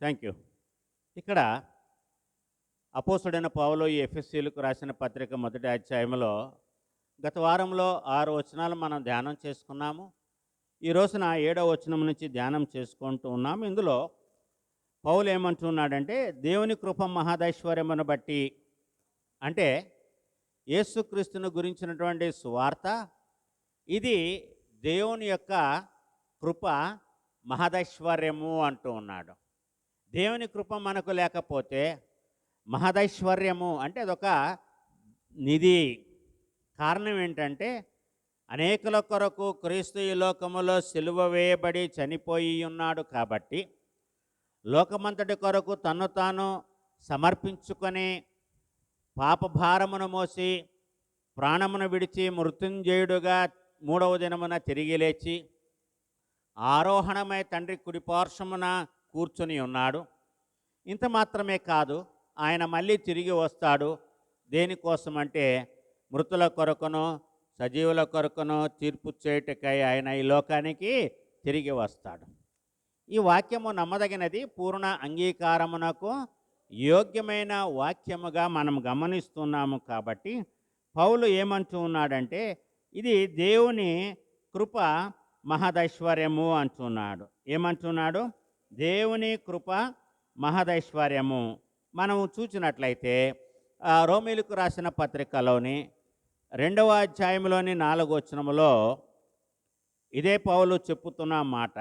Thank you. ఇక్కడ అపోస్తుడైన పౌలు ఈ ఎఫెసీయులకు రాసిన పత్రిక మొదటి అధ్యాయంలో గత వారంలో 6 వచనాలు మనం ధ్యానం చేసుకున్నాము. ఈ రోజున 7వ వచనం నుంచి ధ్యానం చేసుకుంటూ ఉన్నాము. ఇందులో పౌలు ఏమంటున్నాడంటే, దేవుని కృప మహదైశ్వర్యమును బట్టి, అంటే యేసుక్రీస్తును గురించినటువంటి సువార్త, ఇది దేవుని యొక్క కృప మహదైశ్వర్యము అంటూ ఉన్నాడు. దేవుని కృప మనకు లేకపోతే మహదైశ్వర్యము అంటే అదొక నిధి. కారణం ఏంటంటే, అనేకుల కొరకు క్రీస్తు ఈ లోకములో సిలువ వేయబడి చనిపోయి ఉన్నాడు కాబట్టి, లోకమంతటి కొరకు తన్ను తాను సమర్పించుకొని పాపభారమును మోసి ప్రాణమును విడిచి మృత్యుంజయుడుగా 3వ దినమున తిరిగి లేచి ఆరోహణమై తండ్రి కుడిపార్శ్వమున కూర్చుని ఉన్నాడు. ఇంత మాత్రమే కాదు, ఆయన మళ్ళీ తిరిగి వస్తాడు. దేనికోసమంటే మృతుల కొరకును సజీవుల కొరకును తీర్పు చేయుటకై ఆయన ఈ లోకానికి తిరిగి వస్తాడు. ఈ వాక్యము నమ్మదగినది, పూర్ణ అంగీకారమునకు యోగ్యమైన వాక్యముగా మనం గమనిస్తున్నాము. కాబట్టి పౌలు ఏమంటూ ఉన్నాడంటే, ఇది దేవుని కృప మహదైశ్వర్యము అంటున్నాడు. ఏమంటున్నాడు? దేవుని కృప మహదైశ్వర్యము. మనం చూసినట్లయితే రోమీలకు రాసిన పత్రికలోని 2వ అధ్యాయంలోని 4వ వచనములో ఇదే పౌలు చెప్పుతున్న మాట,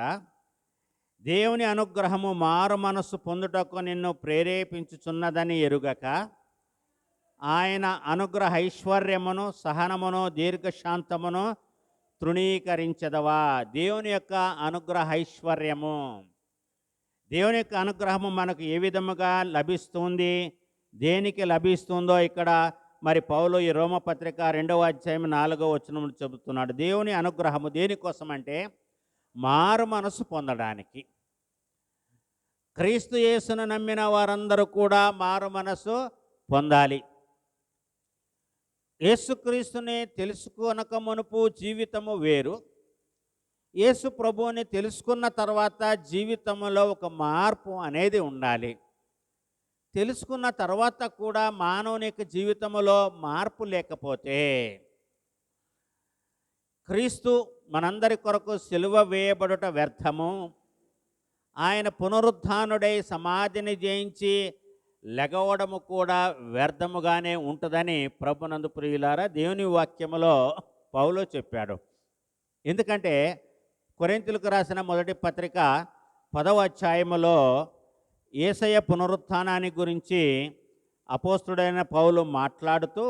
దేవుని అనుగ్రహము మారు మనస్సు పొందుటకు నిన్ను ప్రేరేపించుచున్నదని ఎరుగక, ఆయన అనుగ్రహ ఐశ్వర్యమును సహనమును దీర్ఘశాంతమును తృణీకరించదవా. దేవుని యొక్క అనుగ్రహ ఐశ్వర్యము, దేవుని యొక్క అనుగ్రహము మనకు ఏ విధముగా లభిస్తుంది, దేనికి లభిస్తుందో ఇక్కడ మరి పౌలు ఈ రోమపత్రిక 2వ అధ్యాయం 4వ వచనం చెబుతున్నాడు. దేవుని అనుగ్రహము దేనికోసం అంటే మారు మనసు పొందడానికి. క్రీస్తు యేసును నమ్మిన వారందరూ కూడా మారు మనసు పొందాలి. యేసుక్రీస్తుని తెలుసుకొనక మునుపు జీవితము వేరు, యేసు ప్రభువుని తెలుసుకున్న తర్వాత జీవితంలో ఒక మార్పు అనేది ఉండాలి. తెలుసుకున్న తర్వాత కూడా మానవుని యొక్క జీవితంలో మార్పు లేకపోతే, క్రీస్తు మనందరి కొరకు సిలువ వేయబడుట వ్యర్థము, ఆయన పునరుత్థానుడై సమాధిని జయించి లెగవడము కూడా వ్యర్థముగానే ఉంటుందని ప్రభునందు ప్రియులారా దేవుని వాక్యములో పౌలు చెప్పాడు. ఎందుకంటే కొరింథీయులకు రాసిన మొదటి పత్రిక 10వ అధ్యాయములో యేసయ్య పునరుత్థానాన్ని గురించి అపోస్తుడైన పౌలు మాట్లాడుతూ,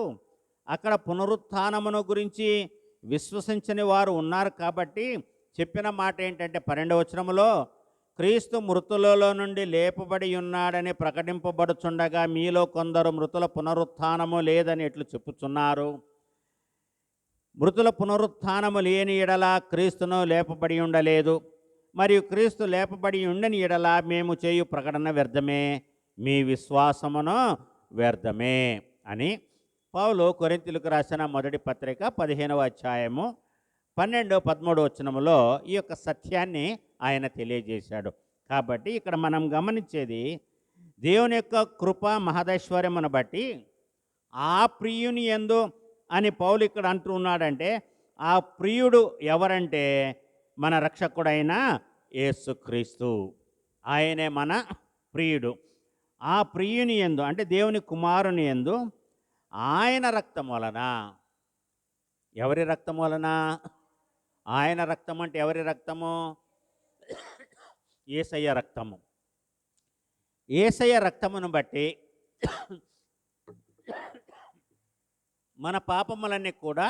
అక్కడ పునరుత్థానమును గురించి విశ్వసించని వారు ఉన్నారు కాబట్టి చెప్పిన మాట ఏంటంటే 12వ వచనములో, క్రీస్తు మృతులలో నుండి లేపబడి ఉన్నాడని ప్రకటింపబడుచుండగా మీలో కొందరు మృతుల పునరుత్థానము లేదని ఎట్లు చెప్పుచున్నారు. మృతుల పునరుత్థానము లేని ఎడల క్రీస్తును లేపబడి ఉండలేదు, మరియు క్రీస్తు లేపబడి ఉండని ఎడల మేము చేయు ప్రకటన వ్యర్థమే, మీ విశ్వాసమును వ్యర్థమే అని పౌలు కొరింథీయులకు రాసిన మొదటి పత్రిక 15వ అధ్యాయము 12-13 వచనములో ఈ యొక్క సత్యాన్ని ఆయన తెలియజేశాడు. కాబట్టి ఇక్కడ మనం గమనించేది, దేవుని యొక్క కృప మహదైశ్వర్యమును బట్టి ఆ ప్రియుని యందు అని పౌలు ఇక్కడ అంటున్నాడంటే, ఆ ప్రియుడు ఎవరంటే మన రక్షకుడైన యేసుక్రీస్తు. ఆయనే మన ప్రియుడు. ఆ ప్రియుని యందు అంటే దేవుని కుమారుని యందు ఆయన రక్తం వలన, ఎవరి రక్తం వలన? ఆయన రక్తం అంటే ఎవరి రక్తము? యేసయ్య రక్తము. యేసయ్య రక్తమును బట్టి మన పాపములన్నీ కూడా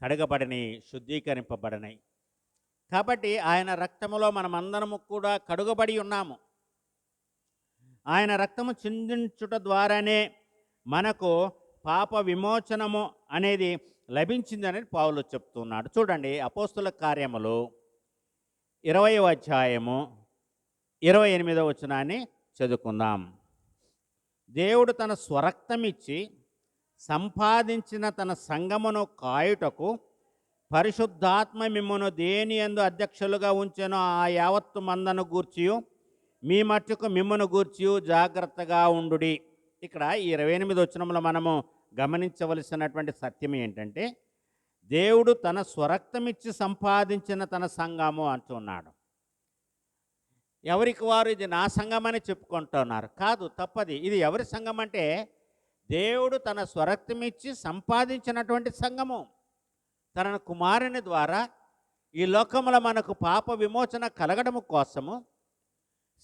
కడగబడినాయి, శుద్ధీకరింపబడినాయి. కాబట్టి ఆయన రక్తములో మనమందరము కూడా కడుగబడి ఉన్నాము. ఆయన రక్తము చిందించుట ద్వారానే మనకు పాప విమోచనము అనేది లభించిందని పౌలు చెప్తున్నాడు. చూడండి, అపోస్తుల కార్యములు 20వ అధ్యాయము 28వ వచనాన్ని చదువుకుందాం. దేవుడు తన స్వరక్తమిచ్చి సంపాదించిన తన సంఘమును కాయుటకు పరిశుద్ధాత్మ మిమ్మును దేని యందు అధ్యక్షులుగా ఉంచెనో ఆ యావత్తు మందను గూర్చియు మీ మట్టుకు మిమ్మును గూర్చియు జాగ్రత్తగా ఉండుడి. ఇక్కడ ఈ 28 వచనంలో మనము గమనించవలసినటువంటి సత్యం ఏంటంటే, దేవుడు తన స్వరక్తమిచ్చి సంపాదించిన తన సంఘము అంటున్నాడు. ఎవరికి వారు ఇది నా సంఘం అని చెప్పుకుంటున్నారు. కాదు, తప్పది. ఇది ఎవరి సంఘం అంటే దేవుడు తన స్వరక్తమిచ్చి సంపాదించినటువంటి సంఘము. తన కుమారుని ద్వారా ఈ లోకములో మనకు పాప విమోచన కలగడము కోసము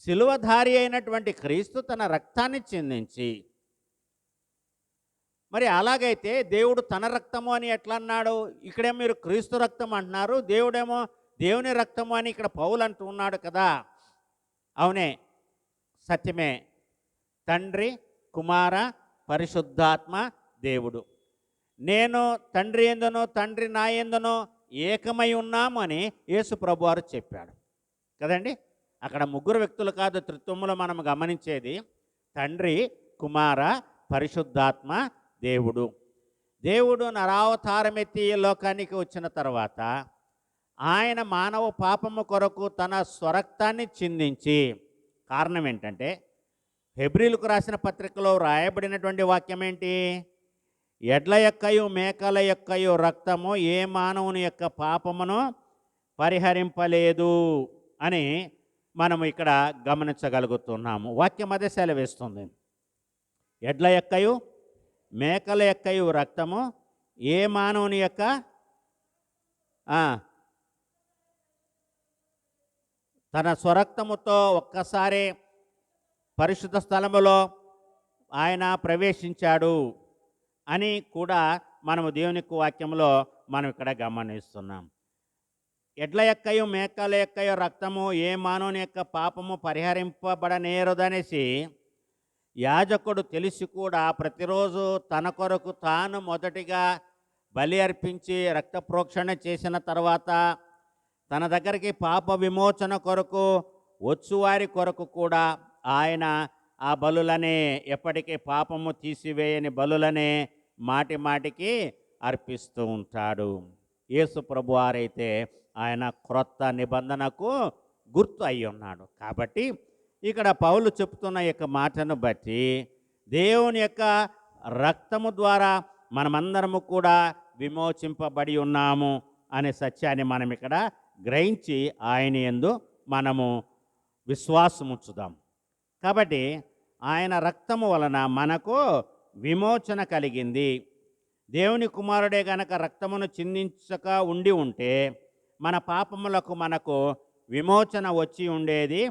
శిలువధారి అయినటువంటి క్రీస్తు తన రక్తాన్ని చిందించి, మరి అలాగైతే దేవుడు తన రక్తము అని ఎట్లా అన్నాడు? ఇక్కడేమో మీరు క్రీస్తు రక్తం అంటున్నారు, దేవుడేమో దేవుని రక్తము అని ఇక్కడ పౌలు అంటూ ఉన్నాడు కదా. అవునే, సత్యమే. తండ్రి, కుమార, పరిశుద్ధాత్మ దేవుడు. నేను తండ్రి యందును తండ్రి నా యందును ఏకమై ఉన్నాము అని యేసు ప్రభువారు చెప్పాడు కదండి. అక్కడ ముగ్గురు వ్యక్తులు కాదు, త్రిత్వములో మనం గమనించేది తండ్రి, కుమార, పరిశుద్ధాత్మ దేవుడు. దేవుడు నరావతారం ఎత్తి ఈ లోకానికి వచ్చిన తర్వాత ఆయన మానవ పాపము కొరకు తన స్వరక్తాన్ని చిందించి, కారణం ఏంటంటే హెబ్రీలకు రాసిన పత్రికలో రాయబడినటువంటి వాక్యం ఏంటి? ఎడ్ల యొక్కయు మేకల యొక్కయు రక్తము ఏ మానవుని యొక్క పాపమును పరిహరింపలేదు అని మనము ఇక్కడ గమనించగలుగుతున్నాము. వాక్యం అదే సెలవిస్తుంది. ఎడ్ల యొక్కయు మేకల యొక్కయు రక్తము ఏ మానవుని యొక్క తన స్వరక్తముతో ఒక్కసారి పరిశుద్ధ స్థలములో ఆయన ప్రవేశించాడు అని కూడా మనము దేవుని వాక్యంలో మనం ఇక్కడ గమనిస్తున్నాం. ఎడ్ల యొక్కయు మేకల యొక్కయు రక్తము ఏ మానవుని యొక్క పాపము పరిహరింపబడనేరదనేసి యాజకుడు తెలిసి కూడా ప్రతిరోజు తన కొరకు తాను మొదటిగా బలి అర్పించి రక్త ప్రోక్షణ చేసిన తర్వాత తన దగ్గరికి పాప విమోచన కొరకు వచ్చువారి కొరకు కూడా ఆయన ఆ బలులనే, ఎప్పటికీ పాపము తీసివేయని బలులనే మాటి మాటికి అర్పిస్తూ ఉంటాడు. యేసు ప్రభువారైతే ఆయన క్రొత్త నిబంధనకు గుర్తు అయి ఉన్నాడు. కాబట్టి ఇక్కడ పౌలు చెప్తున్న యొక్క మాటను బట్టి దేవుని యొక్క రక్తము ద్వారా మనమందరము కూడా విమోచింపబడి ఉన్నాము అనే సత్యాన్ని మనం ఇక్కడ గ్రహించి ఆయన యందు మనము విశ్వాసముంచుదాం. కాబట్టి ఆయన రక్తము వలన మనకు విమోచన కలిగింది. దేవుని కుమారుడే గనక రక్తమును చిందించక ఉండి ఉంటే మన పాపములకు మనకు విమోచన వచ్చి ఉండేది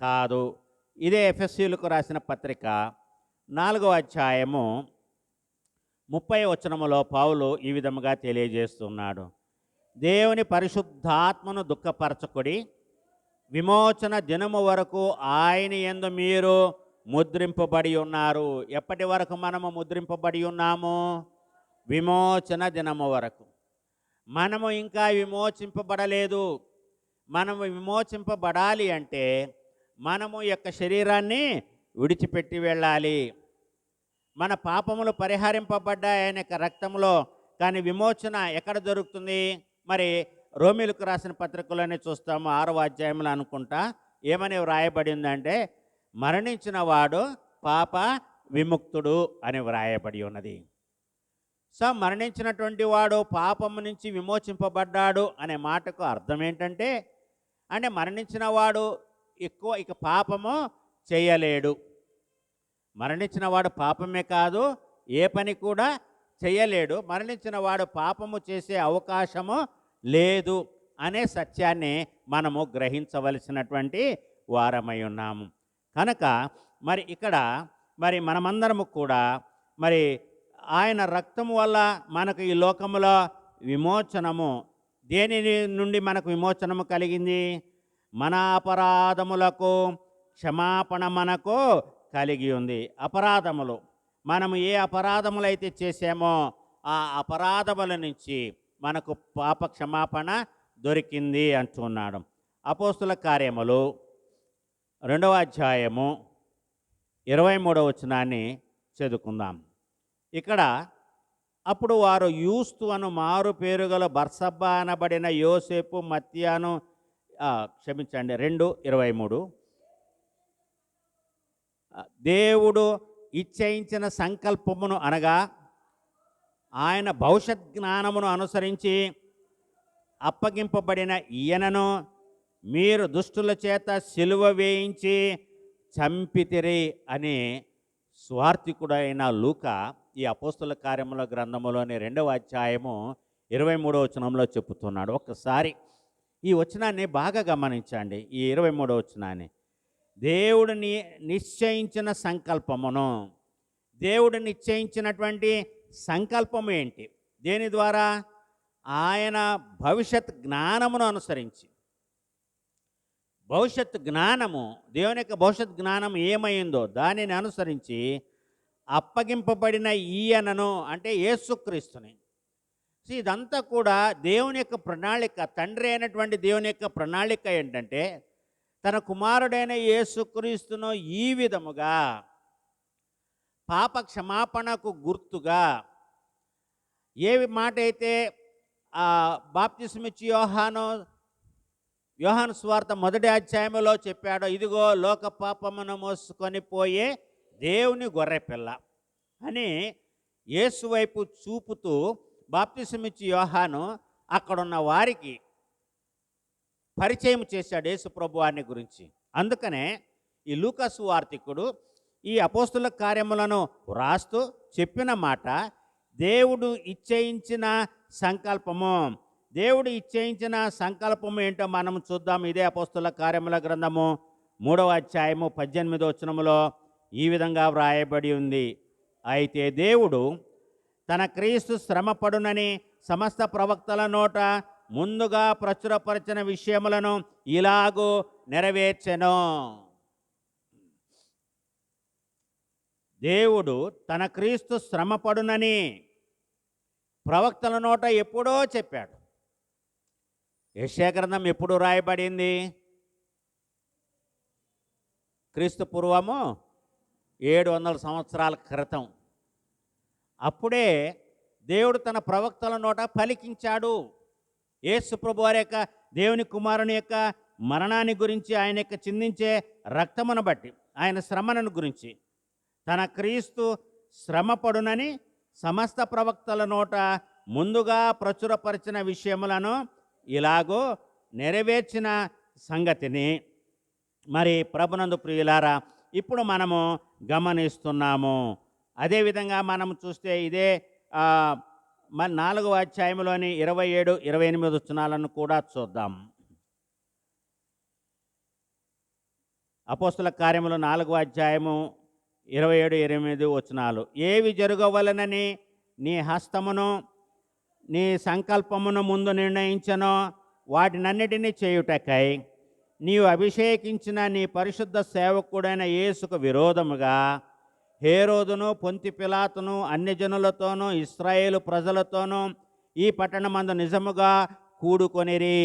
కాదు. ఇదే ఎఫెసీయులకు రాసిన పత్రిక 4వ అధ్యాయము 30వ వచనములో పౌలు ఈ విధముగా తెలియజేస్తున్నాడు. దేవుని పరిశుద్ధాత్మను దుఃఖపరచకుడి, విమోచన దినము వరకు ఆయన యందు మీరు ముద్రింపబడి ఉన్నారు. ఎప్పటి వరకు మనము ముద్రింపబడి ఉన్నాము? విమోచన దినము వరకు. మనము ఇంకా విమోచింపబడలేదు. మనము విమోచింపబడాలి అంటే మనము యొక్క శరీరాన్ని విడిచిపెట్టి వెళ్ళాలి. మన పాపములు పరిహరింపబడ్డాయి ఆయన యొక్క రక్తంలో. కానీ విమోచన ఎక్కడ దొరుకుతుంది? మరి రోమీలకు రాసిన పత్రికలోనే చూస్తాము 6వ అధ్యాయంలో అనుకుంటా ఏమని వ్రాయబడిందంటే మరణించిన వాడు పాప విముక్తుడు అని వ్రాయబడి ఉన్నది. సో మరణించినటువంటి వాడు పాపము నుంచి విమోచింపబడ్డాడు అనే మాటకు అర్థం ఏంటంటే, అంటే మరణించిన వాడు ఇక పాపము చేయలేడు. మరణించిన వాడు పాపమే కాదు, ఏ పని కూడా చేయలేడు. మరణించిన వాడు పాపము చేసే అవకాశము లేదు అనే సత్యాన్ని మనము గ్రహించవలసినటువంటి వారమై ఉన్నాము. కనుక మరి ఇక్కడ మరి మనమందరము కూడా మరి ఆయన రక్తము వల్ల మనకు ఈ లోకములో విమోచనము, దేని నుండి మనకు విమోచనము కలిగింది? మన అపరాధములకు క్షమాపణ మనకు కలిగి ఉంది. అపరాధములు, మనము ఏ అపరాధములైతే చేసామో ఆ అపరాధముల నుంచి మనకు పాప క్షమాపణ దొరికింది అంటున్నాడు. అపోస్తుల కార్యములు 2వ అధ్యాయము 23వ వచనాన్ని చదువుకుందాం. ఇక్కడ అప్పుడు వారు యూస్తు అను మారు పేరు గల బర్సబ్బా అనబడిన యోసేపు మత్యాను క్షమించండి 2:23 దేవుడు ఇచ్చయించిన సంకల్పమును అనగా ఆయన భవిష్యత్ జ్ఞానమును అనుసరించి అప్పగింపబడిన ఈయనను మీరు దుష్టుల చేత సిలువ వేయించి చంపితిరి అని స్వార్థికుడైన లూకా ఈ అపోస్తుల కార్యముల గ్రంథములోని 2వ అధ్యాయము 23వ వచనంలో చెప్పుతున్నాడు. ఒక్కసారి ఈ వచనాన్ని బాగా గమనించండి. ఈ 23వ వచనాన్ని, దేవుడిని నిశ్చయించిన సంకల్పమును, దేవుడు నిశ్చయించినటువంటి సంకల్పం ఏంటి? దేని ద్వారా? ఆయన భవిష్యత్ జ్ఞానమును అనుసరించి. భవిష్యత్ జ్ఞానము, దేవుని యొక్క భవిష్యత్ జ్ఞానం ఏమైందో దానిని అనుసరించి అప్పగింపబడిన ఈయనను అంటే యేసుక్రీస్తుని. ఇదంతా కూడా దేవుని యొక్క ప్రణాళిక. తండ్రి అయినటువంటి దేవుని యొక్క ప్రణాళిక ఏంటంటే తన కుమారుడైన యేసుక్రీస్తును ఈ విధముగా పాప క్షమాపణకు గుర్తుగా ఏ మాట అయితే బాప్తిస్మిచ్చి యోహాను సువార్త 1వ అధ్యాయంలో చెప్పాడో, ఇదిగో లోక పాపమును మోసుకొని పోయే దేవుని గొర్రెపిల్ల అని యేసు వైపు చూపుతూ బాప్తిస్మిచ్చి యోహాను అక్కడున్న వారికి పరిచయం చేశాడు యేసు ప్రభువాని గురించి. అందుకనే ఈ లూకా సువార్తికుడు ఈ అపోస్తుల కార్యములను వ్రాస్తూ చెప్పిన మాట దేవుడు ఇచ్చేయించిన సంకల్పము. దేవుడు ఇచ్చేయించిన సంకల్పము ఏంటో మనం చూద్దాం. ఇదే అపోస్తుల కార్యముల గ్రంథము 3వ అధ్యాయము 18వ వచనములో ఈ విధంగా వ్రాయబడి ఉంది. అయితే దేవుడు తన క్రీస్తు శ్రమపడునని సమస్త ప్రవక్తల నోట ముందుగా ప్రచురపరిచిన విషయములను ఇలాగూ నెరవేర్చెను. దేవుడు తన క్రీస్తు శ్రమపడునని ప్రవక్తల నోట ఎప్పుడో చెప్పాడు. యెషయా గ్రంథం ఎప్పుడు రాయబడింది? క్రీస్తు పూర్వము 700 సంవత్సరాల క్రితం. అప్పుడే దేవుడు తన ప్రవక్తల నోట పలికించాడు. యేసు ప్రభువారి యొక్క దేవుని కుమారుని యొక్క మరణాన్ని గురించి, ఆయన యొక్క చిందించే రక్తమును బట్టి, ఆయన శ్రమను గురించి, తన క్రీస్తు శ్రమపడునని సమస్త ప్రవక్తల నోట ముందుగా ప్రచురపరిచిన విషయములను ఇలాగో నెరవేర్చిన సంగతిని మరి ప్రభునందు ప్రియులారా ఇప్పుడు మనము గమనిస్తున్నాము. అదేవిధంగా మనం చూస్తే ఇదే మన 4వ అధ్యాయంలోని 27, 28 వచనాలను కూడా చూద్దాం. అపోస్తుల కార్యములు 4వ అధ్యాయము 27, 28 వచనాలు. ఏవి జరగవలనని నీ హస్తమును నీ సంకల్పమును ముందు నిర్ణయించనో వాటినన్నిటినీ చేయుటకై నీవు అభిషేకించిన నీ పరిశుద్ధ సేవకుడైన యేసుకు విరోధముగా హేరోదును, పొంతి పిలాతును, అన్యజనులతోనూ ఇశ్రాయేలు ప్రజలతోనూ ఈ పట్టణమందు నిజముగా కూడుకొనిరి.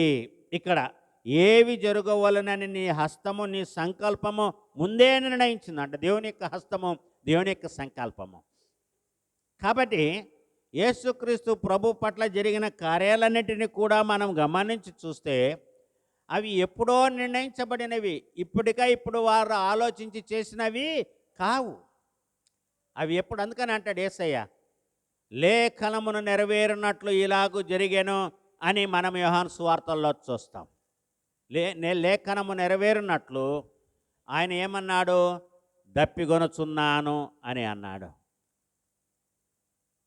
ఇక్కడ ఏవి జరగవలనని నీ హస్తము నీ సంకల్పము ముందే నిర్ణయించింది. అంటే దేవుని యొక్క హస్తము, దేవుని యొక్క సంకల్పము. కాబట్టి యేసుక్రీస్తు ప్రభు పట్ల జరిగిన కార్యాలన్నింటినీ కూడా మనం గమనించి చూస్తే అవి ఎప్పుడో నిర్ణయించబడినవి, ఇప్పుడు వారు ఆలోచించి చేసినవి కావు. అవి ఎప్పుడు? అందుకని అంటాడు యేసయ్య, లేఖనమును నెరవేరినట్లు ఇలాగూ జరిగెను అని మనం యోహాను సువార్తల్లో చూస్తాం. లేఖనము నెరవేరినట్లు ఆయన ఏమన్నాడు? దప్పిగొనుచున్నాను అని అన్నాడు.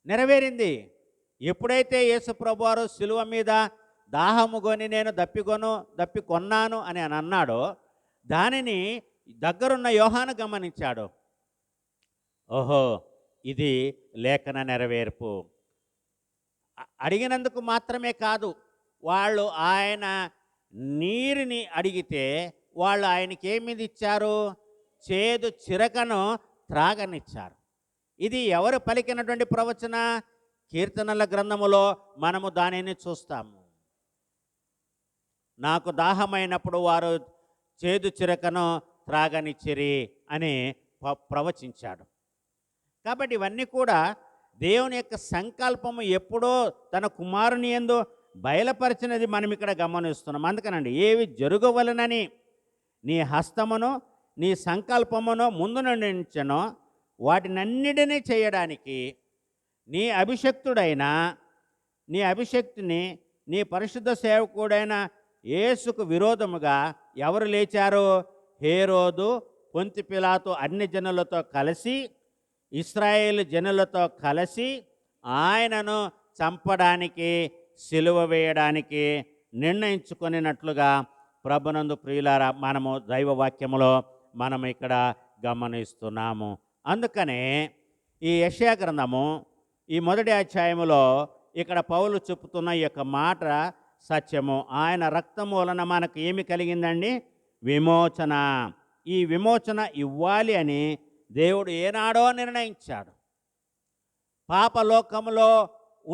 నెరవేరింది. ఎప్పుడైతే యేసు ప్రభువారు శిలువ మీద దాహము కొని నేను దప్పికొన్నాను అని అన్నాడో దానిని దగ్గరున్న యోహాను గమనించాడు. ఓహో, ఇది లేఖన నెరవేర్పు. అడిగినందుకు మాత్రమే కాదు, వాళ్ళు ఆయన నీరుని అడిగితే వాళ్ళు ఆయనకి ఏమిది ఇచ్చారు? చేదు చిరకను త్రాగనిచ్చారు. ఇది ఎవరు పలికినటువంటి ప్రవచన? కీర్తనల గ్రంథములో మనము దానిని చూస్తాము. నాకు దాహమైనప్పుడు వారు చేదు చిరకను త్రాగనిచ్చిరి అని ప్రవచించాడు. కాబట్టి ఇవన్నీ కూడా దేవుని యొక్క సంకల్పము ఎప్పుడో తన కుమారుని యందు బయలుపరిచినది మనం ఇక్కడ గమనిస్తున్నాం. అందుకనండి, ఏవి జరగవలనని నీ హస్తమును నీ సంకల్పమును ముందు నుండించెనో వాటినన్నిటినీ చేయడానికి నీ అభిషక్తుడైన నీ అభిషక్తిని నీ పరిశుద్ధ సేవకుడైన యేసుకు విరోధముగా ఎవరు లేచారు? హేరోదు, పొంతి పిలాతు అన్ని జనులతో కలిసి, ఇశ్రాయేలు జనులతో కలిసి ఆయనను చంపడానికి, సిలువ వేయడానికి నిర్ణయించుకొనినట్లుగా ప్రభునందు ప్రియులారా మనము దైవవాక్యములో మనం ఇక్కడ గమనిస్తున్నాము. అందుకనే ఈ యెషయా గ్రంథము ఈ మొదటి అధ్యాయములో ఇక్కడ పౌలు చెప్పుతున్న ఈ యొక్క మాట సత్యము. ఆయన రక్తము వలన మనకు ఏమి కలిగిందండి? విమోచన. ఈ విమోచన ఇవ్వాలి అని దేవుడు ఏనాడో నిర్ణయించాడు. పాపలోకములో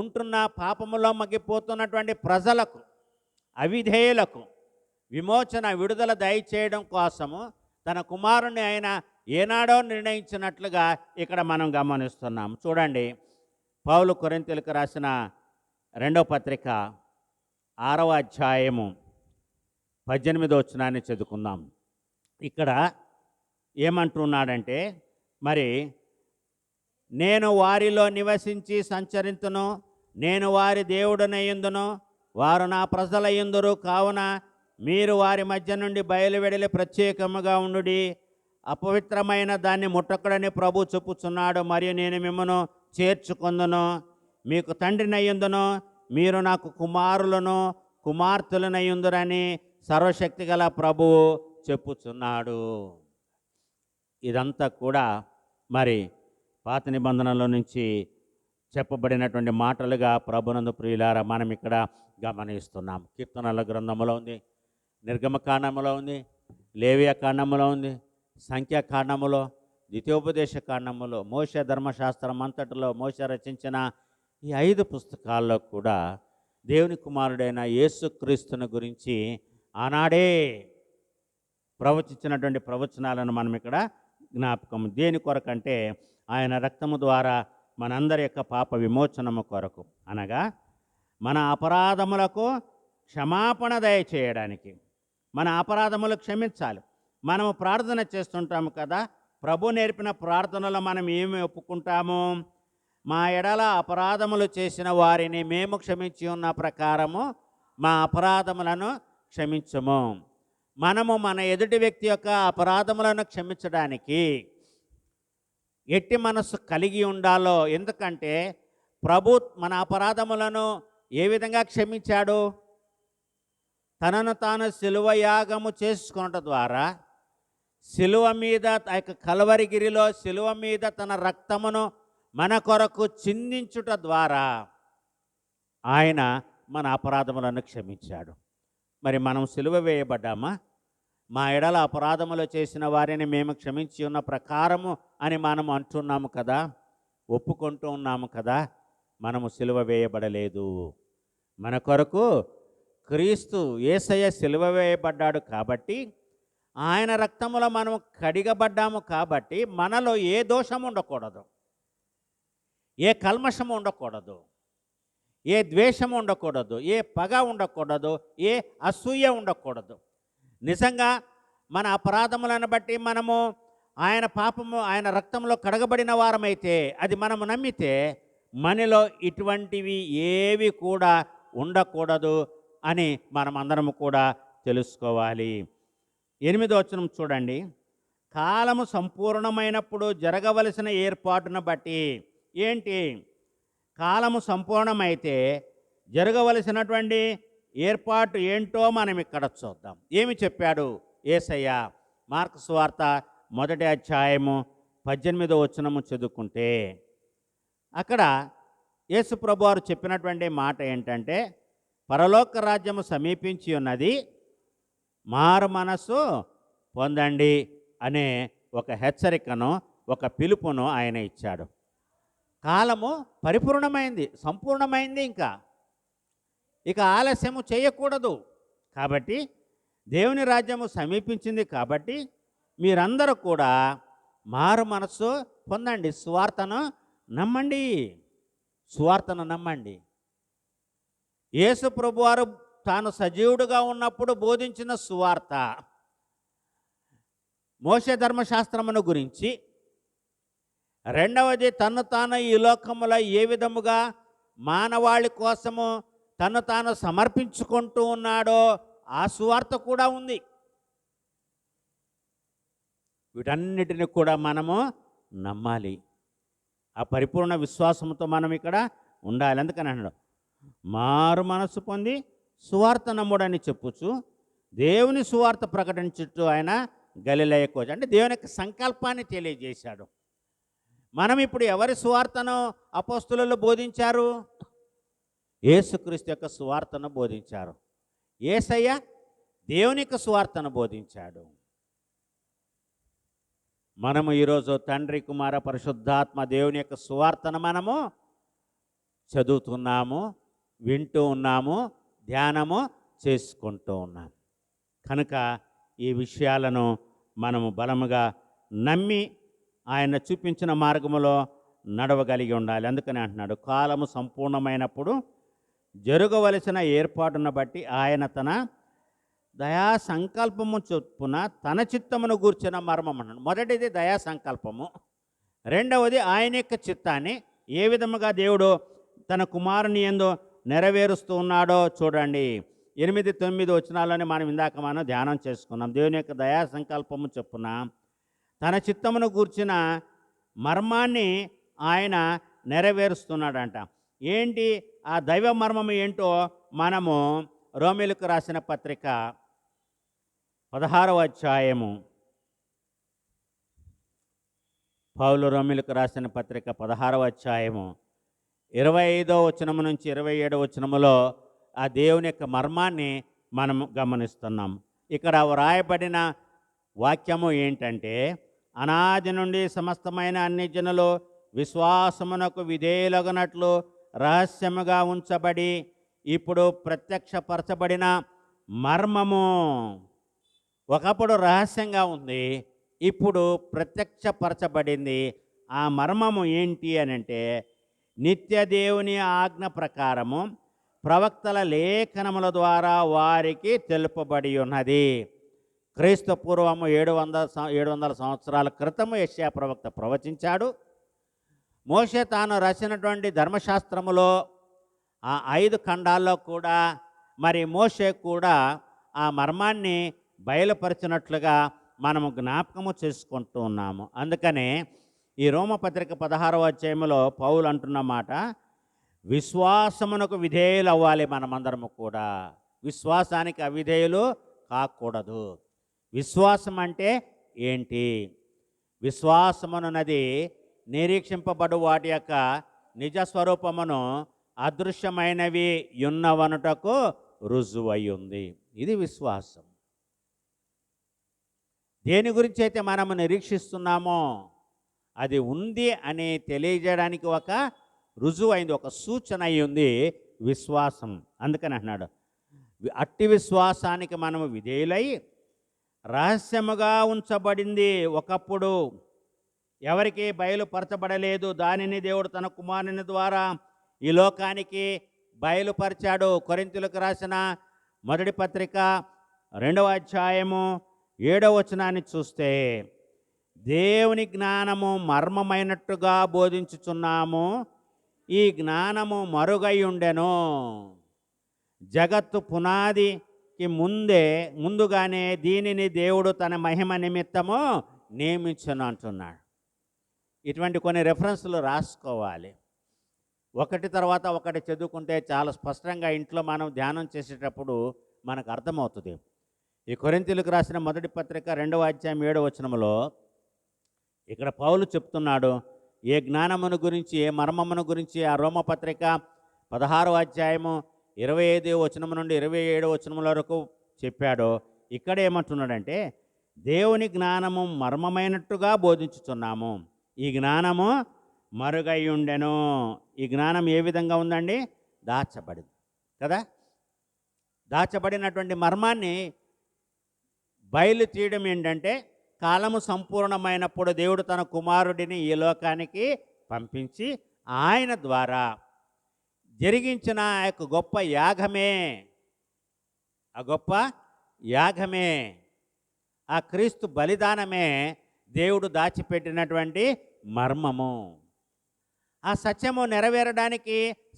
ఉంటున్న, పాపములో మగ్గిపోతున్నటువంటి ప్రజలకు, అవిధేయులకు విమోచన, విడుదల దయచేయడం కోసము తన కుమారుని ఆయన ఏనాడో నిర్ణయించినట్లుగా ఇక్కడ మనం గమనిస్తున్నాం. చూడండి, పౌలు కొరింథీయులకు రాసిన 2వ పత్రిక 6వ అధ్యాయము 18వ వచనాన్ని చదువుకుందాం. ఇక్కడ ఏమంటున్నాడంటే, మరి నేను వారిలో నివసించి సంచరింతును, నేను వారి దేవుడనయ్యుందును, వారు నా ప్రజలయ్యుందురు. కావున మీరు వారి మధ్య నుండి బయలువెడలి ప్రత్యేకముగా ఉండుడి. అపవిత్రమైన దాన్ని ముట్టకుడని ప్రభు చెప్పుచున్నాడు. మరియు నేను మిమ్మను చేర్చుకొందును, మీకు తండ్రినయ్యుందును, మీరు నాకు కుమారులను కుమార్తెలనయ్యుందురని సర్వశక్తి గల ప్రభువు చెప్పుచున్నాడు. ఇదంతా కూడా మరి పాత నిబంధనలో నుంచి చెప్పబడినటువంటి మాటలుగా ప్రభునందు ప్రియులారా మనం ఇక్కడ గమనిస్తున్నాం. కీర్తనల గ్రంథంలో ఉంది, నిర్గమకాండములో ఉంది, లేవియా కాండములో ఉంది, సంఖ్యాకాండములో, ద్వితీయోపదేశ కాండములో, మోషే ధర్మశాస్త్రం అంతటిలో మోషే రచించిన ఈ 5 పుస్తకాల్లో కూడా దేవుని కుమారుడైన యేసుక్రీస్తుని గురించి ఆనాడే ప్రవచించినటువంటి ప్రవచనాలను మనం ఇక్కడ జ్ఞాపకం. దేని కొరకంటే ఆయన రక్తము ద్వారా మనందరి యొక్క పాప విమోచనము కొరకు, అనగా మన అపరాధములకు క్షమాపణ దయచేయడానికి. మన అపరాధములు క్షమించాలి. మనము ప్రార్థన చేస్తుంటాము కదా, ప్రభు నేర్పిన ప్రార్థనలో మనం ఏమి ఒప్పుకుంటాము? మా ఎడల అపరాధములు చేసిన వారిని మేము క్షమించి ఉన్న ప్రకారము మా అపరాధములను క్షమించము. మనము మన ఎదుటి వ్యక్తి యొక్క అపరాధములను క్షమించడానికి ఎట్టి మనస్సు కలిగి ఉండాలో. ఎందుకంటే ప్రభు మన అపరాధములను ఏ విధంగా క్షమించాడు? తనను తాను సిలువ యాగము చేసుకున్నట ద్వారా, సిలువ మీద ఆ యొక్క కల్వరిగిరిలో సిలువ మీద తన రక్తమును మన కొరకు చిందించుట ద్వారా ఆయన మన అపరాధములను క్షమించాడు. మరి మనం సిలువ వేయబడ్డామా? మా ఎడల అపరాధములు చేసిన వారిని మేము క్షమించి ఉన్న ప్రకారము అని మనం అంటున్నాము కదా, ఒప్పుకుంటూ ఉన్నాము కదా. మనము సిలువ వేయబడలేదు. మన కొరకు క్రీస్తు యేసయ్య సిలువ వేయబడ్డాడు కాబట్టి, ఆయన రక్తములో మనం కడిగబడ్డాము కాబట్టి మనలో ఏ దోషం ఉండకూడదు, ఏ కల్మషము ఉండకూడదు, ఏ ద్వేషము ఉండకూడదు, ఏ పగ ఉండకూడదు, ఏ అసూయ ఉండకూడదు. నిజంగా మన అపరాధములను బట్టి మనము ఆయన రక్తంలో కడగబడిన వారమైతే, అది మనము నమ్మితే, మనలో ఇటువంటివి ఏవి కూడా ఉండకూడదు అని మనమందరము కూడా తెలుసుకోవాలి. 8వ వచనం చూడండి. కాలము సంపూర్ణమైనప్పుడు జరగవలసిన ఏర్పాటును బట్టి. ఏంటి? కాలము సంపూర్ణమైతే జరగవలసినటువంటి ఏర్పాటు ఏంటో మనం ఇక్కడ చూద్దాం. ఏమి చెప్పాడు యేసయ్య? మార్కు సువార్త 1వ అధ్యాయము 18వ వచనము చదువుకుంటే అక్కడ యేసు ప్రభువారు చెప్పినటువంటి మాట ఏంటంటే, పరలోక రాజ్యము సమీపించి ఉన్నది, మారు మనస్సు పొందండి అనే ఒక హెచ్చరికను, ఒక పిలుపును ఆయన ఇచ్చాడు. కాలము పరిపూర్ణమైంది, సంపూర్ణమైంది. ఇక ఆలస్యము చేయకూడదు. కాబట్టి దేవుని రాజ్యము సమీపించింది కాబట్టి మీరందరూ కూడా మారు మనస్సు పొందండి, సువార్తను నమ్మండి. సువార్తను నమ్మండి. యేసు ప్రభువారు తాను సజీవుడుగా ఉన్నప్పుడు బోధించిన సువార్త మోషే ధర్మశాస్త్రమును గురించి, రెండవది తను తాను ఈ లోకములో ఏ విధముగా మానవాళి కోసము తను తాను సమర్పించుకుంటూ ఉన్నాడో ఆ సువార్త కూడా ఉంది. వీటన్నిటిని కూడా మనము నమ్మాలి. ఆ పరిపూర్ణ విశ్వాసంతో మనం ఇక్కడ ఉండాలి. అందుకని అన్నాడు, మారు మనసు పొంది సువార్త నమ్ముడని చెప్పుచు దేవుని సువార్త ప్రకటించుటూ ఆయన గలిలయకు వచ్చాడు. అంటే దేవుని యొక్క సంకల్పాన్ని తెలియజేశాడు. మనం ఇప్పుడు ఎవరి సువార్తను అపోస్తులు బోధించారు? యేసుక్రీస్తు యొక్క సువార్తను బోధించారు. యేసయ్య దేవుని యొక్క సువార్తను బోధించాడు. మనము ఈరోజు తండ్రి, కుమార, పరిశుద్ధాత్మ దేవుని యొక్క సువార్తను మనము చదువుతున్నాము, వింటూ ఉన్నాము, ధ్యానము చేసుకుంటూ ఉన్నాము. కనుక ఈ విషయాలను మనము బలముగా నమ్మి ఆయన చూపించిన మార్గములో నడవగలిగి ఉండాలి. అందుకని అంటున్నాడు, కాలము సంపూర్ణమైనప్పుడు జరగవలసిన ఏర్పాటును బట్టి ఆయన తన దయా సంకల్పము చొప్పున తన చిత్తమును గూర్చిన మర్మం అన్నాడు. మొదటిది దయా సంకల్పము, రెండవది ఆయన యొక్క చిత్తాన్ని ఏ విధముగా దేవుడు తన కుమారుని యందు నెరవేరుస్తూ ఉన్నాడో చూడండి. 8, 9 వచనాల్లోనే మనం ధ్యానం చేసుకున్నాం. దేవుని యొక్క దయా సంకల్పము చొప్పున తన చిత్తమును గూర్చిన మర్మాన్ని ఆయన నెరవేరుస్తున్నాడంట. ఏంటి ఆ దైవ మర్మము ఏంటో మనము రోమీయులకు రాసిన పత్రిక 16వ అధ్యాయము, పౌలు రోమీయులకు రాసిన పత్రిక 16వ అధ్యాయము 25వ వచనము నుంచి 27వ వచనములో ఆ దేవుని యొక్క మర్మాన్ని మనము గమనిస్తున్నాం. ఇక్కడ వ్రాయబడిన వాక్యము ఏంటంటే, అనాది నుండి సమస్తమైన అన్ని జనులు విశ్వాసమునకు విధేయులగునట్లు రహస్యముగా ఉంచబడి ఇప్పుడు ప్రత్యక్షపరచబడిన మర్మము. ఒకప్పుడు రహస్యంగా ఉంది, ఇప్పుడు ప్రత్యక్షపరచబడింది. ఆ మర్మము ఏంటి అని అంటే, నిత్య దేవుని ఆజ్ఞ ప్రకారము ప్రవక్తల లేఖనముల ద్వారా వారికి తెలుపబడి ఉన్నది. క్రీస్తు పూర్వము 700 సంవత్సరాల క్రితము యెషయా ప్రవక్త ప్రవచించాడు. మోషే తాను రాసినటువంటి ధర్మశాస్త్రములో ఆ 5 ఖండాల్లో కూడా మరి మోషే కూడా ఆ మర్మాన్ని బయలుపరిచినట్లుగా మనము జ్ఞాపకము చేసుకుంటూ ఉన్నాము. అందుకనే ఈ రోమపత్రిక 16వ అధ్యాయములో పౌలు అంటున్న మాట, విశ్వాసమునకు విధేయులు అవ్వాలి. మనమందరము కూడా విశ్వాసానికి అవిధేయులు కాకూడదు. విశ్వాసం అంటే ఏంటి? విశ్వాసమునది నిరీక్షింపబడు వాటి యొక్క నిజస్వరూపమును అదృశ్యమైనవి యున్నవనుటకు రుజువై ఉంది. ఇది విశ్వాసం. దేని గురించి అయితే మనము నిరీక్షిస్తున్నామో అది ఉంది అని తెలియజేయడానికి ఒక రుజువు అయింది, ఒక సూచన అయి ఉంది విశ్వాసం. అందుకని అన్నాడు, అట్టి విశ్వాసానికి మనము విధేయులై రహస్యముగా ఉంచబడింది. ఒకప్పుడు ఎవరికి బయలుపరచబడలేదు, దానిని దేవుడు తన కుమారుని ద్వారా ఈ లోకానికి బయలుపరిచాడు. కొరింథీయులకు రాసిన మొదటి పత్రిక 2వ అధ్యాయము 7వ వచనాన్ని చూస్తే, దేవుని జ్ఞానము మర్మమైనట్టుగా బోధించుచున్నాము, ఈ జ్ఞానము మరుగై ఉండెను, జగత్తు పునాదికి ముందుగానే దీనిని దేవుడు తన మహిమ నిమిత్తము నియమించను అంటున్నాడు. ఇటువంటి కొన్ని రెఫరెన్స్లు రాసుకోవాలి. ఒకటి తర్వాత ఒకటి చదువుకుంటే చాలా స్పష్టంగా ఇంట్లో మనం ధ్యానం చేసేటప్పుడు మనకు అర్థమవుతుంది. ఈ కొరింథీయులకు రాసిన మొదటి పత్రిక 2వ అధ్యాయం 7వ వచనములో ఇక్కడ పౌలు చెప్తున్నాడు ఏ జ్ఞానమును గురించి, ఏ మర్మమును గురించి ఆ రోమపత్రిక 16వ అధ్యాయము 25వ వచనము నుండి 27వ వచనముల వరకు చెప్పాడో, ఇక్కడ ఏమంటున్నాడంటే, దేవుని జ్ఞానము మర్మమైనట్టుగా బోధించుచున్నాము, ఈ జ్ఞానము మరుగై ఉండెను. ఈ జ్ఞానం ఏ విధంగా ఉందండి? దాచబడింది కదా. దాచబడినటువంటి మర్మాన్ని బయలు తీయడం ఏంటంటే, కాలము సంపూర్ణమైనప్పుడు దేవుడు తన కుమారుడిని ఈ లోకానికి పంపించి ఆయన ద్వారా జరిగించిన ఆ యొక్క గొప్ప యాగమే, ఆ గొప్ప యాగమే, ఆ క్రీస్తు బలిదానమే దేవుడు దాచిపెట్టినటువంటి మర్మము. ఆ సత్యము నెరవేరడానికి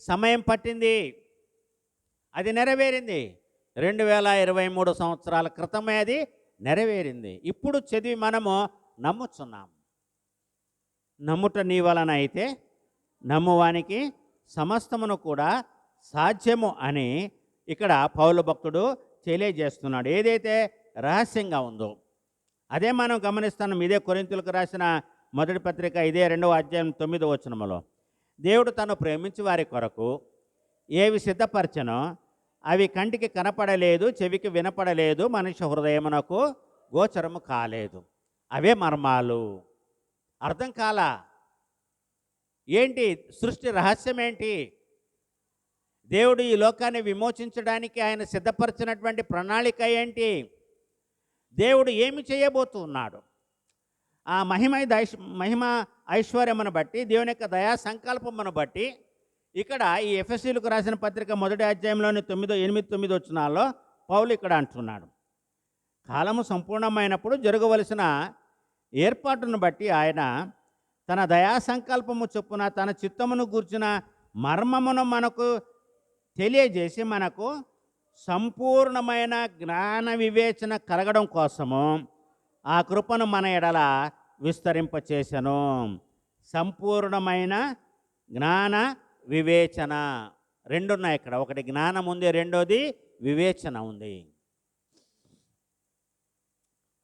సమయం పట్టింది. అది నెరవేరింది. 2023 సంవత్సరాల క్రితమే అది నెరవేరింది. ఇప్పుడు చదివి మనము నమ్ముచున్నాం. నమ్ముట నీ వలన అయితే నమ్మువానికి సమస్తమును కూడా సాధ్యము అని ఇక్కడ పౌలు భక్తుడు తెలియజేస్తున్నాడు. ఏదైతే రహస్యంగా ఉందో అదే మనం గమనిస్తున్నాం. ఇదే కొరింథీయులకు రాసిన మొదటి పత్రిక ఇదే 2వ అధ్యాయం 9వ వచనములో, దేవుడు తను ప్రేమించి వారి కొరకు ఏవి సిద్ధపరచనో అవి కంటికి కనపడలేదు, చెవికి వినపడలేదు, మనిషి హృదయమునకు గోచరము కాలేదు. అవే మర్మాలు. అర్థం కాలా. ఏంటి సృష్టి రహస్యం ఏంటి? దేవుడు ఈ లోకాన్ని విమోచించడానికి ఆయన సిద్ధపరిచినటువంటి ప్రణాళిక ఏంటి? దేవుడు ఏమి చేయబోతున్నాడు? ఆ మహిమ ఐశ్వర్యమును బట్టి, దేవుని యొక్క దయా సంకల్పమును బట్టి ఇక్కడ ఈ ఎఫెసీయులకు రాసిన పత్రిక మొదటి అధ్యాయంలోని 8-9 వచనాల్లో పౌలు ఇక్కడ అంటున్నాడు, కాలము సంపూర్ణమైనప్పుడు జరగవలసిన ఏర్పాటును బట్టి ఆయన తన దయా సంకల్పము చొప్పున తన చిత్తమును గూర్చిన మర్మమును మనకు తెలియజేసి మనకు సంపూర్ణమైన జ్ఞాన వివేచన కలగడం కోసము ఆ కృపను మన ఎడల విస్తరింపచేసెను. సంపూర్ణమైన జ్ఞాన వివేచన రెండు ఉన్నాయి ఇక్కడ. ఒకటి జ్ఞానం ఉంది, రెండోది వివేచన ఉంది.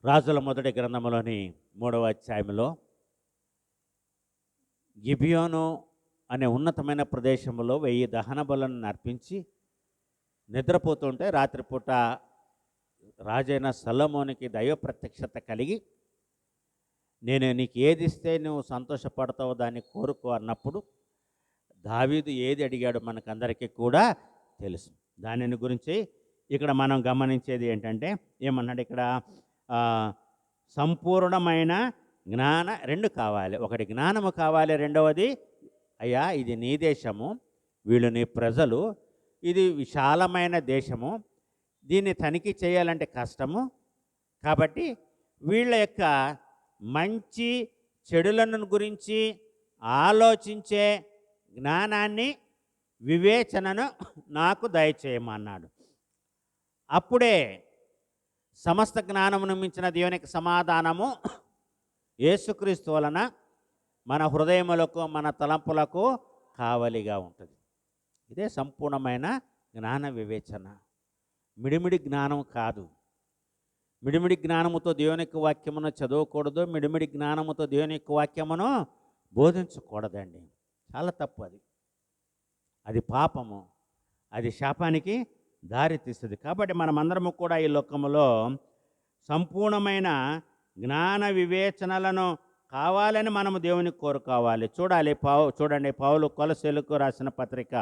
రాజుల మొదటి గ్రంథంలోని 3వ అధ్యాయంలో గిబియోను అనే ఉన్నతమైన ప్రదేశంలో 1000 దహన బలులను అర్పించి నిద్రపోతుంటే రాత్రిపూట రాజైన సొలొమోనుకి దైవ ప్రత్యక్షత కలిగి, నేను నీకు ఏది ఇస్తే నువ్వు సంతోషపడతావో దాన్ని కోరుకో అన్నప్పుడు దావీదు ఏది అడిగాడు మనకందరికీ కూడా తెలుసు. దానిని గురించి ఇక్కడ మనం గమనించేది ఏంటంటే, ఏమన్నాడు ఇక్కడ, సంపూర్ణమైన జ్ఞాన రెండు కావాలి. ఒకటి జ్ఞానము కావాలి, రెండవది అయ్యా ఇది నీ దేశము, వీళ్ళు నీ ప్రజలు, ఇది విశాలమైన దేశము, దీన్ని తనిఖీ చేయాలంటే కష్టము, కాబట్టి వీళ్ళ యొక్క మంచి చెడులను గురించి ఆలోచించే జ్ఞానాన్ని, వివేచనను నాకు దయచేయమన్నాడు. అప్పుడే సమస్త జ్ఞానమును మించిన దేవునికి సమాధానము యేసుక్రీస్తు వలన మన హృదయములకు మన తలంపులకు కావలిగా ఉంటుంది. ఇదే సంపూర్ణమైన జ్ఞాన వివేచన. మిడిమిడి జ్ఞానం కాదు. మిడిమిడి జ్ఞానముతో దేవుని యొక్క వాక్యమును చదవకూడదు. మిడిమిడి జ్ఞానముతో దేవుని యొక్క వాక్యమును బోధించకూడదండి. చాలా తప్పు అది. అది పాపము, అది శాపానికి దారి తీస్తుంది. కాబట్టి మనమందరము కూడా ఈ లోకములో సంపూర్ణమైన జ్ఞాన వివేచనలను కావాలని మనము దేవుని కోరుకోవాలి. చూడండి పౌలు కొలస్సీయులకు రాసిన పత్రిక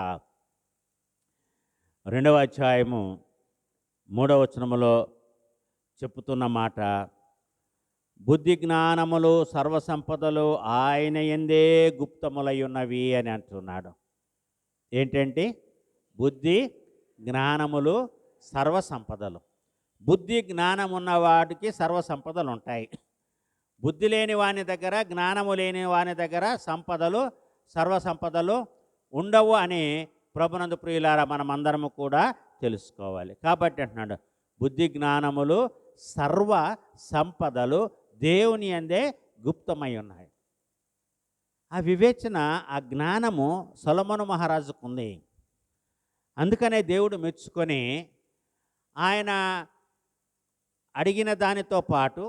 2వ అధ్యాయము 3వ వచనములో చెప్పుతున్న మాట, బుద్ధి జ్ఞానములు సర్వసంపదలు ఆయన యందే గుప్తములై ఉన్నవి అని అంటున్నాడు. ఏంటంటే బుద్ధి జ్ఞానములు సర్వసంపదలు. బుద్ధి జ్ఞానం ఉన్నవాడికి సర్వసంపదలు ఉంటాయి. బుద్ధి లేని వాని దగ్గర, జ్ఞానము లేని వాని దగ్గర సంపదలు, సర్వసంపదలు ఉండవు అని ప్రభునందు ప్రియులారా మనమందరము కూడా తెలుసుకోవాలి. కాబట్టి అంటున్నాడు, బుద్ధి జ్ఞానములు సర్వ సంపదలు దేవుని యందే గుప్తమై ఉన్నాయి. ఆ వివేచన, ఆ జ్ఞానము సొలొమోను మహారాజుకు ఉంది. అందుకనే దేవుడు మెచ్చుకొని ఆయన అడిగిన దానితో పాటు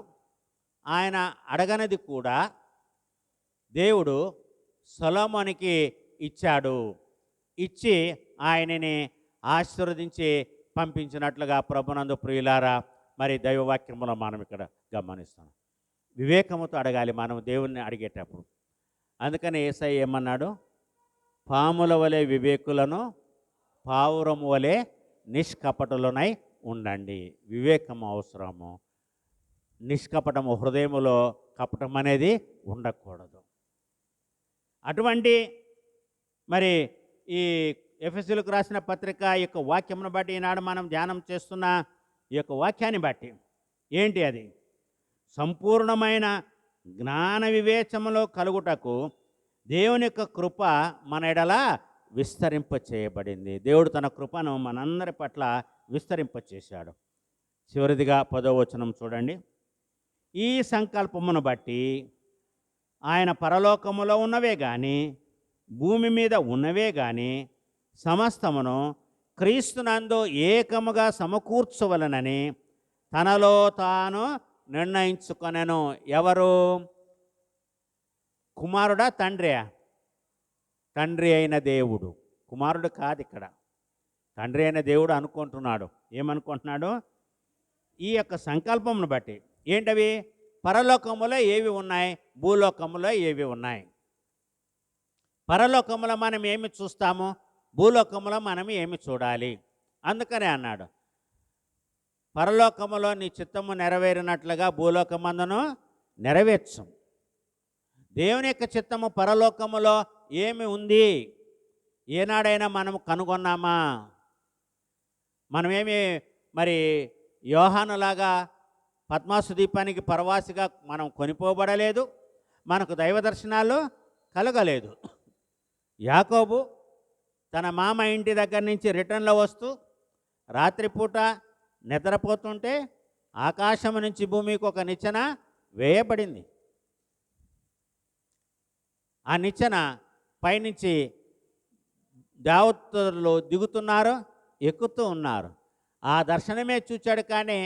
ఆయన అడగనది కూడా దేవుడు సొలొమోనుకి ఇచ్చాడు. ఇచ్చి ఆయనని ఆశీర్వదించి పంపించినట్లుగా ప్రభునందు ప్రియులారా మరి దైవవాక్యములో మనం ఇక్కడ గమనిస్తాం. వివేకముతో అడగాలి మనం దేవుణ్ణి అడిగేటప్పుడు. అందుకని యేసయ్య ఏమన్నాడు, పాముల వలె వివేకులను, పావురము వలె నిష్కపటులనై ఉండండి. వివేకము అవసరము. నిష్కపటము, హృదయములో కపటం అనేది ఉండకూడదు. అటువంటి మరి ఈ ఎఫెసీయులకు రాసిన పత్రిక ఈ యొక్క వాక్యమును బట్టి ఈనాడు మనం ధ్యానం చేస్తున్న ఈ యొక్క వాక్యాన్ని బట్టి ఏంటి అది? సంపూర్ణమైన జ్ఞాన వివేచములో కలుగుటకు దేవుని యొక్క కృప మన ఎడల విస్తరింప చేయబడింది. దేవుడు తన కృపను మనందరి పట్ల విస్తరింప చేశాడు. చివరిదిగా 10వ వచనం చూడండి. ఈ సంకల్పమును బట్టి ఆయన పరలోకములో ఉన్నవే కానీ భూమి మీద ఉన్నవే కానీ సమస్తమును క్రీస్తునందు ఏకముగా సమకూర్చవలనని తనలో తాను నిర్ణయించుకొనెను. ఎవరు? కుమారుడా తండ్రియా? తండ్రి అయిన దేవుడు. కుమారుడు కాదు ఇక్కడ. తండ్రి అయిన దేవుడు అనుకుంటున్నాడు. ఏమనుకుంటున్నాడు? ఈ యొక్క సంకల్పమును బట్టి ఏంటవి? పరలోకములో ఏవి ఉన్నాయి, భూలోకములో ఏవి ఉన్నాయి. పరలోకములో మనం ఏమి చూస్తాము, భూలోకములో మనం ఏమి చూడాలి. అందుకనే అన్నాడు, పరలోకములో నీ చిత్తము నెరవేరినట్లుగా భూలోకమందును నెరవేర్చు. దేవుని యొక్క చిత్తము పరలోకములో ఏమి ఉంది ఏనాడైనా మనం కనుగొన్నామా? మనమేమి మరి యోహానులాగా పద్మాసు దీపానికి పరవాసిగా మనం కొనిపోబడలేదు. మనకు దైవ దర్శనాలు కలగలేదు. యాకోబు తన మామ ఇంటి దగ్గర నుంచి రిటర్న్లో వస్తూ రాత్రిపూట నిద్రపోతుంటే ఆకాశం నుంచి భూమికి ఒక నిచ్చెన వేయబడింది. ఆ నిచ్చెన పైనుంచి దేవతలు దిగుతున్నారు, ఎక్కుతూ ఉన్నారు. ఆ దర్శనమే చూచాడు, కానీ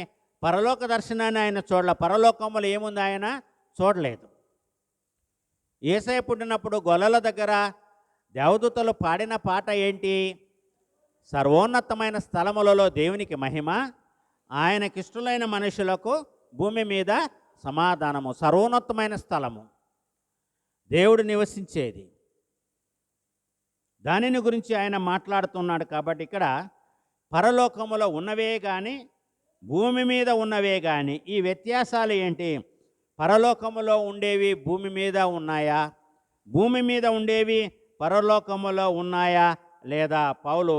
పరలోక దర్శనాన్ని ఆయన చూడలే. పరలోకములు ఏముంది ఆయన చూడలేదు. యేసయ్య పుట్టినప్పుడు గొల్లల దగ్గర దేవదూతలు పాడిన పాట ఏంటి? సర్వోన్నతమైన స్థలములలో దేవునికి మహిమ, ఆయనకిష్టులైన మనుషులకు భూమి మీద సమాధానము. సర్వోన్నతమైన స్థలము, దేవుడు నివసించేది, దానిని గురించి ఆయన మాట్లాడుతున్నాడు. కాబట్టి ఇక్కడ పరలోకములో ఉన్నవే కానీ భూమి మీద ఉన్నవే కానీ ఈ వ్యత్యాసాలు ఏంటి? పరలోకములో ఉండేవి భూమి మీద ఉన్నాయా, భూమి మీద ఉండేవి పరలోకములో ఉన్నాయా లేదా? పౌలు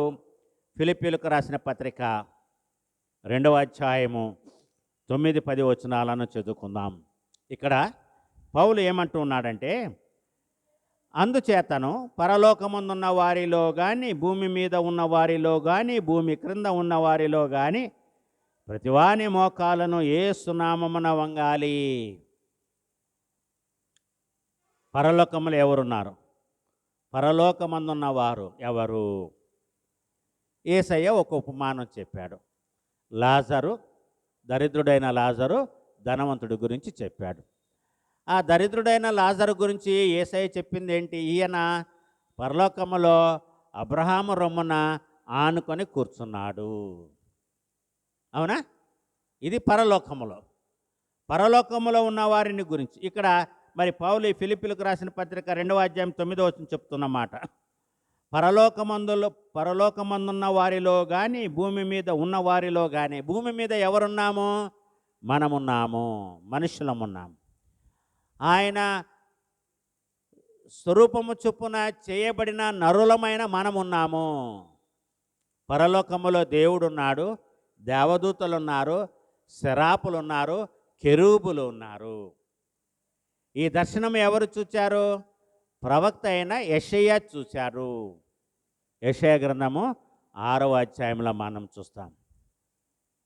ఫిలిప్పీలకు రాసిన పత్రిక 2వ అధ్యాయము 9-10 వచనాలను చదువుకుందాం. ఇక్కడ పౌలు ఏమంటున్నాడంటే, అందుచేతను పరలోకమందున్న వారిలో కానీ భూమి మీద ఉన్న వారిలో కానీ భూమి క్రింద ఉన్న వారిలో కానీ ప్రతివాని మోకాలను యేసు నామమున వంగాలి. పరలోకములు ఎవరున్నారు? పరలోకమందున్న వారు ఎవరు? యేసయ్య ఒక ఉపమానం చెప్పాడు. లాజరు, దరిద్రుడైన లాజరు ధనవంతుడి గురించి చెప్పాడు. ఆ దరిద్రుడైన లాజరు గురించి యేసయ్య చెప్పింది ఏంటి? ఈయన పరలోకములో అబ్రహాము రొమ్మున ఆనుకొని కూర్చున్నాడు. అవునా? ఇది పరలోకములో ఉన్న వారిని గురించి ఇక్కడ మరి పౌలు ఫిలిప్పీలకు రాసిన పత్రిక 2వ అధ్యాయం 9వ వచనం చెప్తున్నమాట. పరలోకమందున్న వారిలో కానీ భూమి మీద ఉన్న వారిలో కానీ. భూమి మీద ఎవరున్నాము? మనమున్నాము, మనుషులమున్నాము. ఆయన స్వరూపము చొప్పున చేయబడిన నరులమైన మనమున్నాము. పరలోకములో దేవుడున్నాడు, దేవదూతలు ఉన్నారు, శరాపులు ఉన్నారు, కెరూబులు ఉన్నారు. ఈ దర్శనం ఎవరు చూచారు? ప్రవక్త అయిన యెషయా చూశారు. యెషయా గ్రంథము 6వ అధ్యాయంలో మనం చూస్తాం.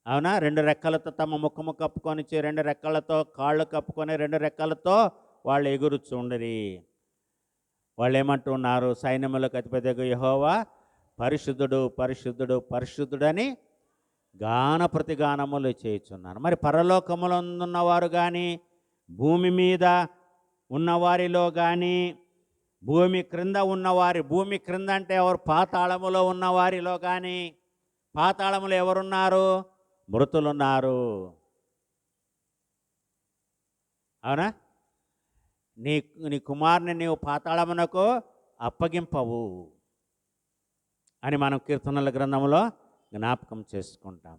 అవునా? 2 రెక్కలతో తమ ముఖము కప్పుకొని, 2 రెక్కలతో కాళ్ళు కప్పుకొని, 2 రెక్కలతో వాళ్ళు ఎగురుచుండరి. వాళ్ళు ఏమంటున్నారు? సైన్యములకు అధిపతియగు యెహోవా పరిశుద్ధుడు, పరిశుద్ధుడు, పరిశుద్ధుడని గాన ప్రతిగానములు చేయుచున్నారు. మరి పరలోకములో ఉన్నవారు కానీ భూమి మీద ఉన్నవారిలో కానీ భూమి క్రింద ఉన్నవారి, భూమి క్రింద అంటే ఎవరు? పాతాళములో ఉన్నవారిలో కానీ. పాతాళములో ఎవరున్నారు? మృతులున్నారు. అవునా? నీ కుమారుని నీవు పాతాళమునకు అప్పగింపవు అని మనం కీర్తనల గ్రంథంలో జ్ఞాపకం చేసుకుంటాం.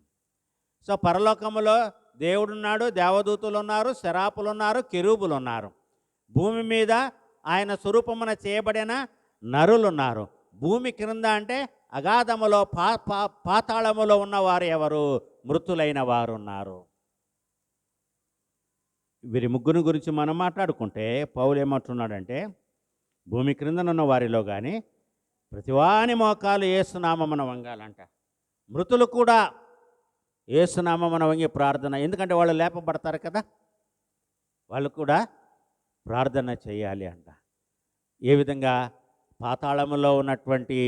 సో పరలోకములో దేవుడున్నాడు, దేవదూతలు ఉన్నారు, శరాపులు ఉన్నారు, కెరూబులు ఉన్నారు. భూమి మీద ఆయన స్వరూపమున చేయబడిన నరులు ఉన్నారు. భూమి క్రింద అంటే అగాధములో పాతాళములో ఉన్నవారు ఎవరు? మృతులైన వారు ఉన్నారు. వీరి ముగ్గురు గురించి మనం మాట్లాడుకుంటే పౌలు ఏమంటున్నాడంటే, భూమి క్రిందనున్న వారిలో కానీ ప్రతివాని మోకాలు యేసునామమున వంగాలంట. మృతులు కూడా యేసునామమున వంగి ప్రార్థన, ఎందుకంటే వాళ్ళు లేపబడతారు కదా, వాళ్ళు కూడా ప్రార్థన చేయాలి అంట. ఏ విధంగా? పాతాళములో ఉన్నటువంటి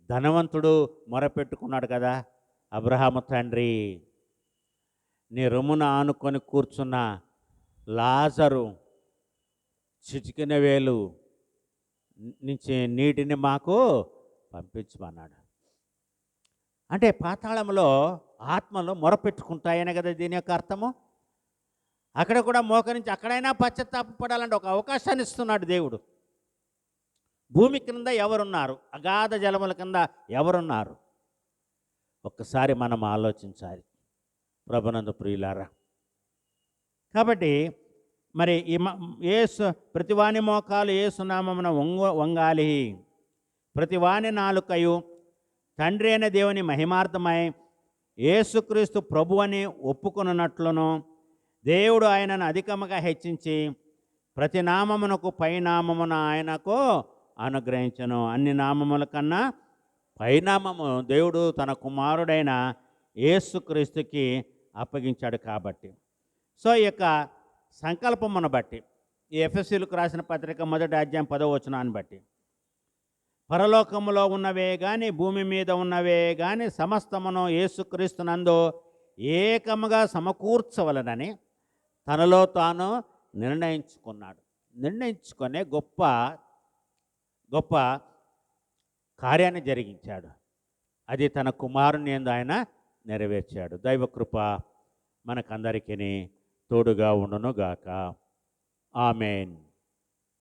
ధనవంతుడు మొరపెట్టుకున్నాడు కదా, అబ్రహాము తండ్రి, నీ రొమ్మున ఆనుకొని కూర్చున్న లాజరు చిటికిన వేలు నుంచి నీటిని మాకు పంపించమన్నాడు. అంటే పాతాళంలో ఆత్మలు మొరపెట్టుకుంటాయనే కదా దీని యొక్క అర్థము. అక్కడ కూడా మోకరించి అక్కడైనా పశ్చాత్తాపడాలంటే ఒక అవకాశాన్ని ఇస్తున్నాడు దేవుడు. భూమి కింద ఎవరున్నారు? అగాధ జలముల కింద ఎవరున్నారు? ఒక్కసారి మనం ఆలోచించాలి ప్రభునందు ప్రియులారా. కాబట్టి మరి యేసు ప్రతివాని మోకాలు యేసునామమున వంగాలి, ప్రతివాని నాలుకయు తండ్రి అయిన దేవుని మహిమార్థమై యేసుక్రీస్తు ప్రభు అని ఒప్పుకొనున్నట్లును దేవుడు ఆయనను అధికముగా హెచ్చించి ప్రతి నామమునకు పైనామమున ఆయనకు అనుగ్రహించను. అన్ని నామముల కన్నా పైనామము దేవుడు తన కుమారుడైన యేసుక్రీస్తుకి అప్పగించాడు కాబట్టి. సో ఈ యొక్క సంకల్పమును బట్టి, ఈ ఎఫెసీయులకు రాసిన పత్రిక 1వ అధ్యాయం 10వ వచనాన్ని బట్టి, పరలోకములో ఉన్నవే కానీ భూమి మీద ఉన్నవే కానీ సమస్తమును యేసుక్రీస్తునందు ఏకముగా సమకూర్చవలనని తనలో తాను నిర్ణయించుకునే గొప్ప గొప్ప కార్యాన్ని జరిగించాడు. అది తన కుమారుని యందు ఆయన నెరవేర్చాడు. దైవకృప మనకందరికీ తోడుగా ఉండునుగాక. ఆమేన్.